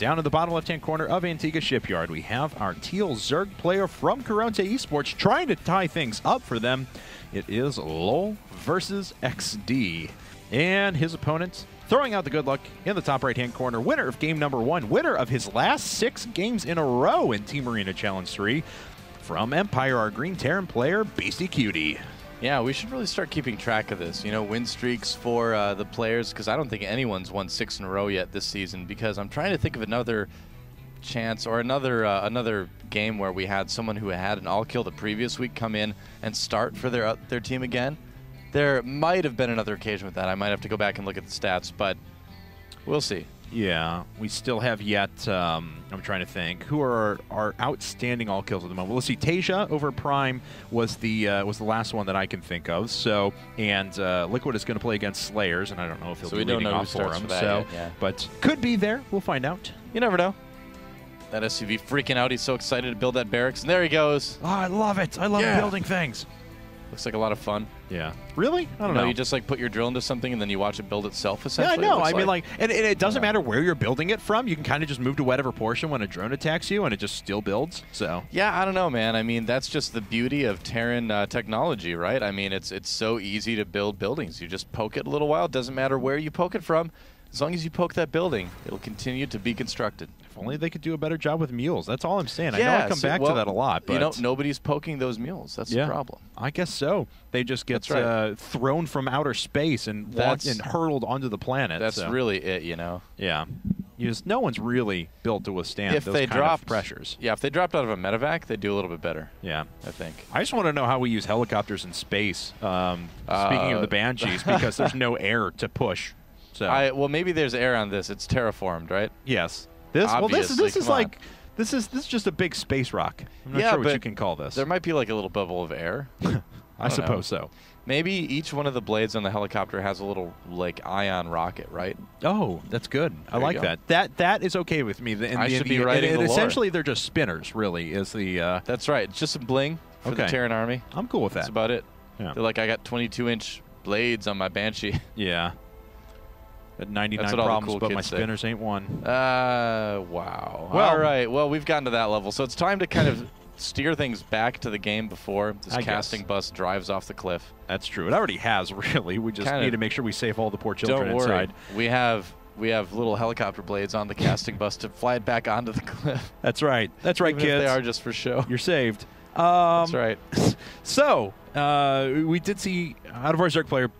down in the bottom left-hand corner of Antiga Shipyard, we have our teal Zerg player from Karont3 Esports trying to tie things up for them. It is LOL versus XD. And his opponent throwing out the good luck in the top right-hand corner. Winner of game number 1. Winner of his last 6 games in a row in Team Arena Challenge 3. From Empire, our green Terran player, Beastyqt. Yeah, we should really start keeping track of this. You know, win streaks for the players, because I don't think anyone's won 6 in a row yet this season, because I'm trying to think of another chance or another game where we had someone who had an all-kill the previous week come in and start for their team again. There might have been another occasion with that. I might have to go back and look at the stats, but we'll see. Yeah, we still have yet, I'm trying to think, who are our outstanding all kills at the moment. Well, let's see, Tasia over Prime was the last one that I can think of. So, and Liquid is going to play against Slayers, and I don't know if he'll be leading off for him. So, yeah. But could be there. We'll find out. You never know. That SUV freaking out. He's so excited to build that barracks, and there he goes. Oh, I love it. I love building things. Looks like a lot of fun. Yeah. Really? I don't know. You just like put your drill into something and then you watch it build itself, essentially. Yeah, I know. I mean, like, and it doesn't matter where you're building it from. You can kind of just move to whatever portion when a drone attacks you, and it just still builds. So. Yeah, I don't know, man. I mean, that's just the beauty of Terran technology, right? I mean, it's so easy to build buildings. You just poke it a little while. It doesn't matter where you poke it from. As long as you poke that building, it'll continue to be constructed. If only they could do a better job with mules. That's all I'm saying. Yeah, I know I come back to that a lot, but you know, nobody's poking those mules. That's the problem. I guess so. They just get thrown from outer space and walked and hurtled onto the planet. That's really it, you know. Yeah. No one's really built to wistand those kind of pressures. Yeah, if they dropped out of a medevac, they'd do a little bit better. Yeah. I think. I just want to know how we use helicopters in space, speaking of the Banshees, because there's no air to push. So. Well, maybe there's air on this. It's terraformed, right? Yes. This is just a big space rock. I'm not sure what you can call this. There might be like a little bubble of air. I suppose so. Maybe each one of the blades on the helicopter has a little like ion rocket, right? Oh, that's good. I like that. That is okay with me. I should be writing the lore. Essentially, they're just spinners. Really, is the. That's right. It's just some bling for the Terran army. I'm cool with that. That's about it. Yeah. They're like, I got 22-inch blades on my Banshee. Yeah. At 99 problems, but my spinners ain't one. Wow. Well, all right. Well, we've gotten to that level, so it's time to kind of steer things back to the game before this casting bus drives off the cliff. That's true. It already has, really. We just need to make sure we save all the poor children inside. We have little helicopter blades on the casting bus to fly it back onto the cliff. That's right. That's right, Even kids. If they are just for show. You're saved. That's right. So, we did see out of our Zerg player,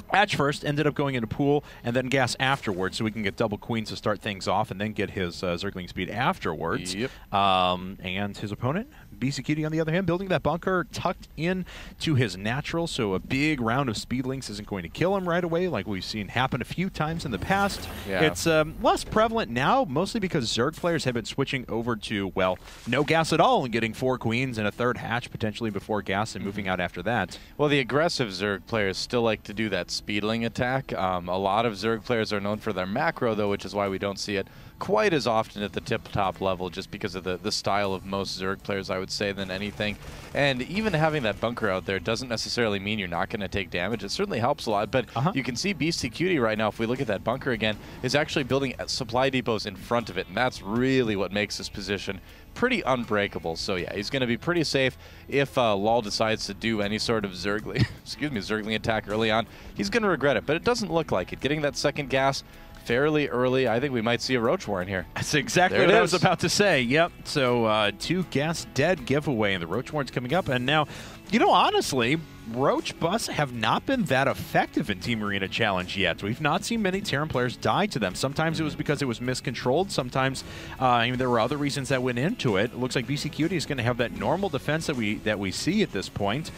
Hatch first, ended up going into pool, and then gas afterwards, so we can get double queens to start things off, and then get his Zergling speed afterwards. Yep. And his opponent, Beastyqt, on the other hand, building that bunker tucked in to his natural, so a big round of speed links isn't going to kill him right away, like we've seen happen a few times in the past. Yeah. It's less prevalent now, mostly because Zerg players have been switching over to, well, no gas at all and getting 4 queens and a 3rd hatch potentially before gas and moving out after that. Well, the aggressive Zerg players still like to do that speedling attack. A lot of Zerg players are known for their macro, though, which is why we don't see it quite as often at the tip-top level, just because of the style of most Zerg players, I would say, than anything. And even having that bunker out there doesn't necessarily mean you're not going to take damage. It certainly helps a lot, but you can see Beastyqt right now, if we look at that bunker again, is actually building supply depots in front of it, and that's really what makes this position pretty unbreakable. So yeah, he's going to be pretty safe. If LOL decides to do any sort of Zergling attack early on, he's going to regret it, but it doesn't look like it. Getting that second gas fairly early, I think we might see a Roach Warren here. That's exactly what I was about to say. Yep. So 2 gas dead giveaway, and the Roach Warren's coming up. And now, you know, honestly, Roach Bus have not been that effective in Team Arena Challenge yet. We've not seen many Terran players die to them. Sometimes it was because it was miscontrolled. Sometimes there were other reasons that went into it. It looks like Beastyqt is going to have that normal defense that we see at this point.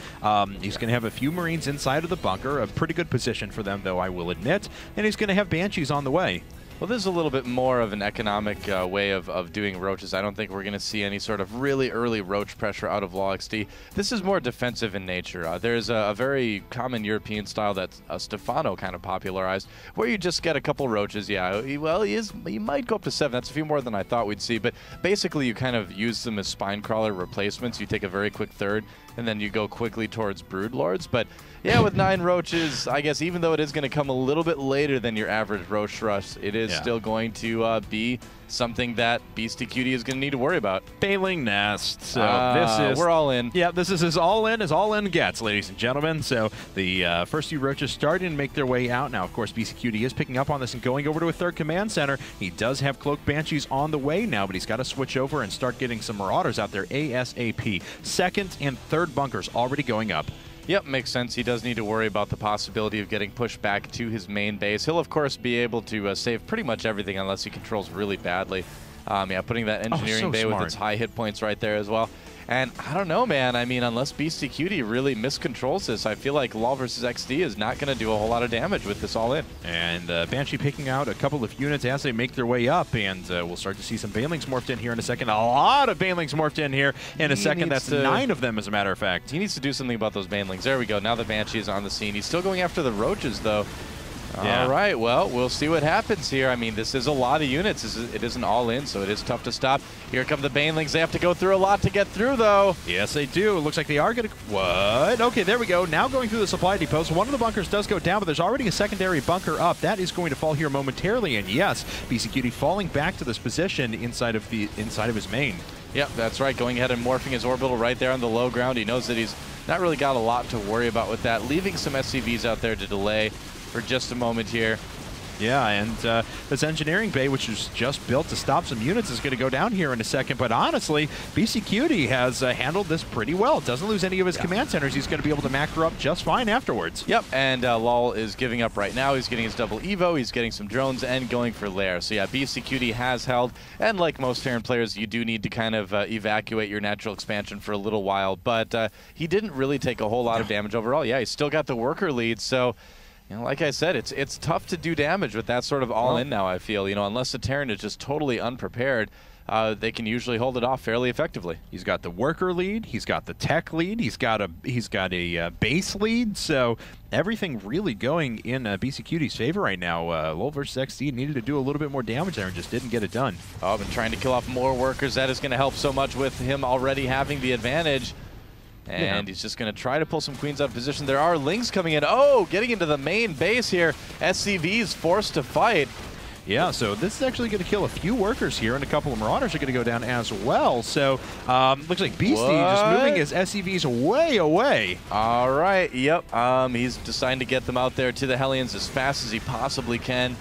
He's going to have a few Marines inside of the bunker, a pretty good position for them, though, I will admit. And he's going to have Banshees on the way. Well, this is a little bit more of an economic way of doing roaches. I don't think we're going to see any sort of really early roach pressure out of LOL XD. This is more defensive in nature. There's a very common European style that Stefano kind of popularized, where you just get a couple roaches. Yeah, he might go up to 7. That's a few more than I thought we'd see. But basically, you kind of use them as spine crawler replacements. You take a very quick third, and then you go quickly towards Brood Lords. But yeah, with 9 roaches, I guess even though it is going to come a little bit later than your average roach rush, it is still going to be something that Beastyqt is going to need to worry about. Failing nest. So this is we're all in. Yeah, this is as all in gets, ladies and gentlemen. So the first few roaches starting to make their way out. Now, of course, Beastyqt is picking up on this and going over to a third command center. He does have Cloak Banshees on the way now, but he's got to switch over and start getting some Marauders out there ASAP. Second and third bunkers already going up. Yep, makes sense. He does need to worry about the possibility of getting pushed back to his main base. He'll, of course, be able to save pretty much everything unless he controls really badly. Yeah, putting that engineering bay with its high hit points right there as well. And I don't know, man. I mean, unless Beastyqt really miscontrols this, I feel like LOL versus XD is not going to do a whole lot of damage with this all in. And Banshee picking out a couple of units as they make their way up, and we'll start to see some Banelings morphed in here in a second. A lot of Banelings morphed in here in a second. That's 9 of them, as a matter of fact. He needs to do something about those Banelings. There we go. Now the Banshee is on the scene. He's still going after the Roaches, though. Yeah. All right, well, we'll see what happens here. I mean, this is a lot of units. It isn't all in, so it is tough to stop. Here come the Banelings. They have to go through a lot to get through, though. Yes, they do. It looks like they are going to... What? Okay, there we go. Now going through the supply depots. One of the bunkers does go down, but there's already a secondary bunker up. That is going to fall here momentarily, and yes, Beastyqt falling back to this position inside of his main. Yep, that's right. Going ahead and morphing his orbital right there on the low ground. He knows that he's not really got a lot to worry about with that. Leaving some SCVs out there to delay for just a moment here. Yeah, and this engineering bay, which was just built to stop some units, is going to go down here in a second. But honestly, Beastyqt has handled this pretty well. Doesn't lose any of his command centers. He's going to be able to macro up just fine afterwards. Yep, and LOL is giving up right now. He's getting his double Evo. He's getting some drones and going for Lair. So yeah, Beastyqt has held. And like most Terran players, you do need to kind of evacuate your natural expansion for a little while. But he didn't really take a whole lot of damage overall. Yeah, he's still got the worker lead. So... You know, like I said, it's tough to do damage with that sort of all-in now, I feel. You know, unless the Terran is just totally unprepared, they can usually hold it off fairly effectively. He's got the worker lead, he's got the tech lead, he's got a base lead, so everything really going in Beastyqt's favor right now. LOL versus XD needed to do a little bit more damage there and just didn't get it done. Oh, been trying to kill off more workers. That is going to help so much with him already having the advantage. And he's just going to try to pull some queens out of position. There are Lings coming in. Oh, getting into the main base here. SCV's forced to fight. Yeah, so this is actually going to kill a few workers here, and a couple of Marauders are going to go down as well. So looks like Beastie just moving his SCVs way away. All right, yep. He's deciding to get them out there to the Hellions as fast as he possibly can,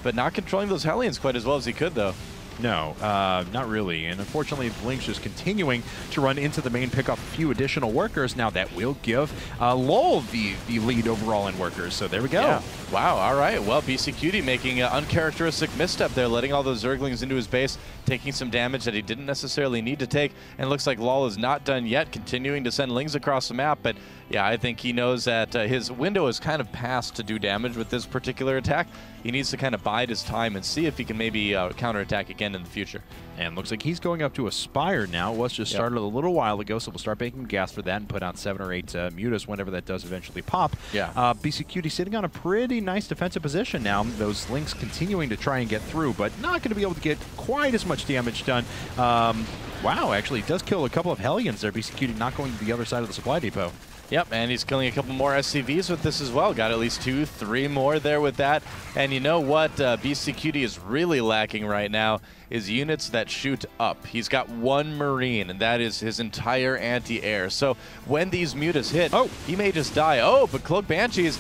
but not controlling those Hellions quite as well as he could, though. No, not really. And unfortunately, Blink's just continuing to run into the main, pick up a few additional workers. Now that will give LOL the lead overall in workers. So there we go. Yeah. Wow, all right. Well, Beastyqt making an uncharacteristic misstep there, letting all those Zerglings into his base, taking some damage that he didn't necessarily need to take. And it looks like LOL is not done yet, continuing to send Lings across the map. But yeah, I think he knows that his window is kind of past to do damage with this particular attack. He needs to kind of bide his time and see if he can maybe counterattack again in the future. And looks like he's going up to a Spire now. It was just started a little while ago, so we'll start making gas for that and put out 7 or 8 Mutas whenever that does eventually pop. Yeah. Beastyqt sitting on a pretty nice defensive position now. Those Lings continuing to try and get through, but not going to be able to get quite as much damage done. Wow, actually, it does kill a couple of Hellions there. Beastyqt not going to the other side of the supply depot. Yep, and he's killing a couple more SCVs with this as well. Got at least 2, 3 more there with that. And you know what Beastyqt is really lacking right now is units that shoot up. He's got 1 Marine, and that is his entire anti-air. So when these Mutas hit, he may just die. Oh, but Cloak Banshees,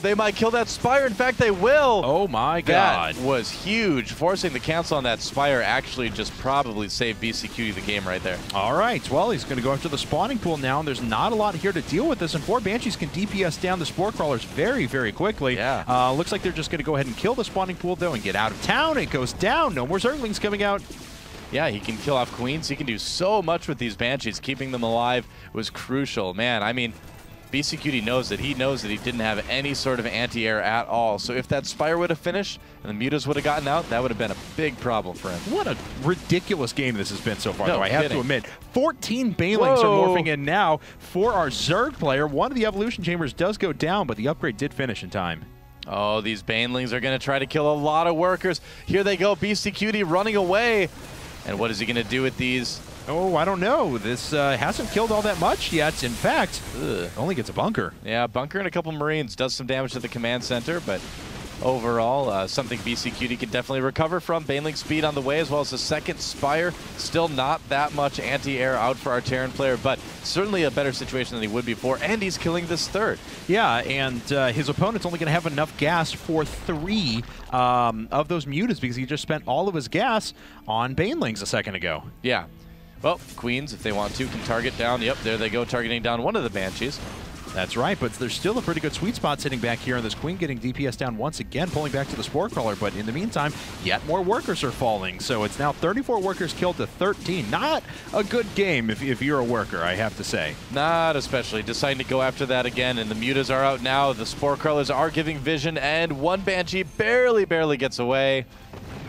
they might kill that Spire. In fact, they will. Oh, my God. That was huge. Forcing the cancel on that Spire actually just probably saved Beastyqt the game right there. All right. Well, he's going to go after the spawning pool now, and there's not a lot here to deal with this. And 4 Banshees can DPS down the Spore Crawlers very, very quickly. Yeah. Looks like they're just going to go ahead and kill the spawning pool, though, and get out of town. It goes down. No more Zerglings coming out. Yeah, he can kill off Queens. He can do so much with these Banshees. Keeping them alive was crucial. Man, I mean, Beastyqt knows that. He knows that he didn't have any sort of anti-air at all. So if that Spire would have finished and the Mutas would have gotten out, that would have been a big problem for him. What a ridiculous game this has been so far, though, I have to admit. 14 Banelings are morphing in now for our Zerg player. One of the Evolution Chambers does go down, but the upgrade did finish in time. Oh, these Banelings are going to try to kill a lot of workers. Here they go, Beastyqt running away. And what is he going to do with these? Oh, I don't know. This hasn't killed all that much yet. In fact, only gets a bunker. Yeah, bunker and a couple Marines. Does some damage to the command center, but overall. Something Beastyqt can definitely recover from. Baneling speed on the way, as well as the second Spire. Still not that much anti-air out for our Terran player, but certainly a better situation than he would before, and he's killing this third. Yeah, and his opponent's only going to have enough gas for 3 of those mutas because he just spent all of his gas on Banelings a second ago. Yeah. Well, Queens, if they want to, can target down. Yep, there they go, targeting down one of the Banshees. That's right, but there's still a pretty good sweet spot sitting back here, and this Queen getting DPS down once again, pulling back to the Spore Crawler, but in the meantime, yet more workers are falling, so it's now 34 workers killed to 13. Not a good game if you're a worker, I have to say. Not especially. Deciding to go after that again, and the mutas are out now. The Spore Crawlers are giving vision, and one Banshee barely gets away.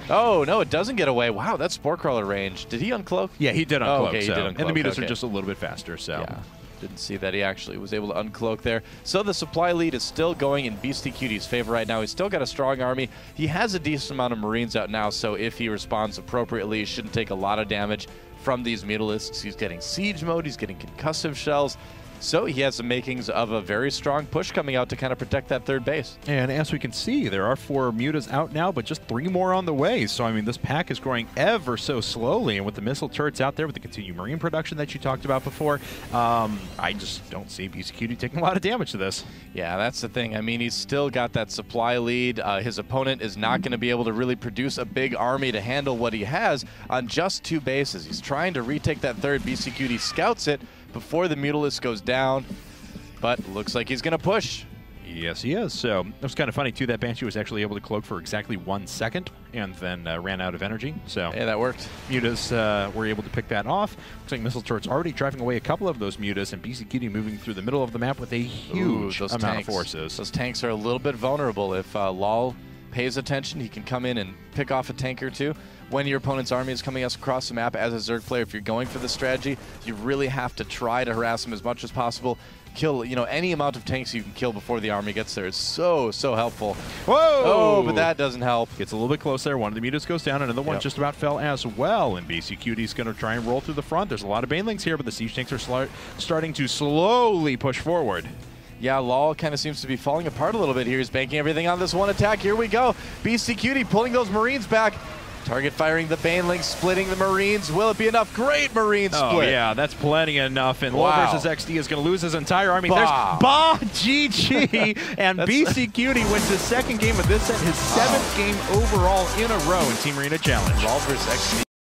Oh, no, it doesn't get away. Wow, that's Spore Crawler range. Did he uncloak? Yeah, he did uncloak, okay, so. he did uncloak. And the mutas are just a little bit faster, so. Yeah. Didn't see that he actually was able to uncloak there. So the supply lead is still going in Beastyqt's favor right now. He's still got a strong army. He has a decent amount of Marines out now, so if he responds appropriately, he shouldn't take a lot of damage from these Mutalisks. He's getting siege mode, he's getting concussive shells. So he has the makings of a very strong push coming out to kind of protect that third base. And as we can see, there are 4 mutas out now, but just 3 more on the way. So, I mean, this pack is growing ever so slowly. And with the missile turrets out there, with the continued Marine production that you talked about before, I just don't see Beastyqt taking a lot of damage to this. Yeah, that's the thing. I mean, he's still got that supply lead. His opponent is not going to be able to really produce a big army to handle what he has on just 2 bases. He's trying to retake that third. Beastyqt scouts it before the Mutalisk goes down, but looks like he's going to push. Yes, he is. So it was kind of funny, too. That Banshee was actually able to cloak for exactly 1 second and then ran out of energy. So yeah, that worked. Mutas were able to pick that off. Looks like Missile Turret's already driving away a couple of those Mutas, and Beastyqt moving through the middle of the map with a huge amount of forces. Those tanks are a little bit vulnerable. If Lol pays attention, he can come in and pick off a tank or 2. When your opponent's army is coming across the map as a Zerg player, if you're going for the strategy, you really have to try to harass him as much as possible. Kill, any amount of tanks you can kill before the army gets there is so helpful. Whoa! Oh, but that doesn't help. Gets a little bit close there. One of the mutas goes down. Another one just about fell as well. And Beastyqt's going to try and roll through the front. There's a lot of Banelings here, but the siege tanks are starting to slowly push forward. Yeah, Lol kind of seems to be falling apart a little bit here. He's banking everything on this one attack. Here we go. Beastyqt pulling those Marines back. Target firing the Banelings, splitting the Marines. Will it be enough? Great Marine split. Oh, yeah, that's plenty enough. And Wow. Low versus XD is going to lose his entire army. Bah. There's GG. And Beastyqt wins his 2nd game of this set, his 7th game overall in a row in Team Arena Challenge. Low versus XD.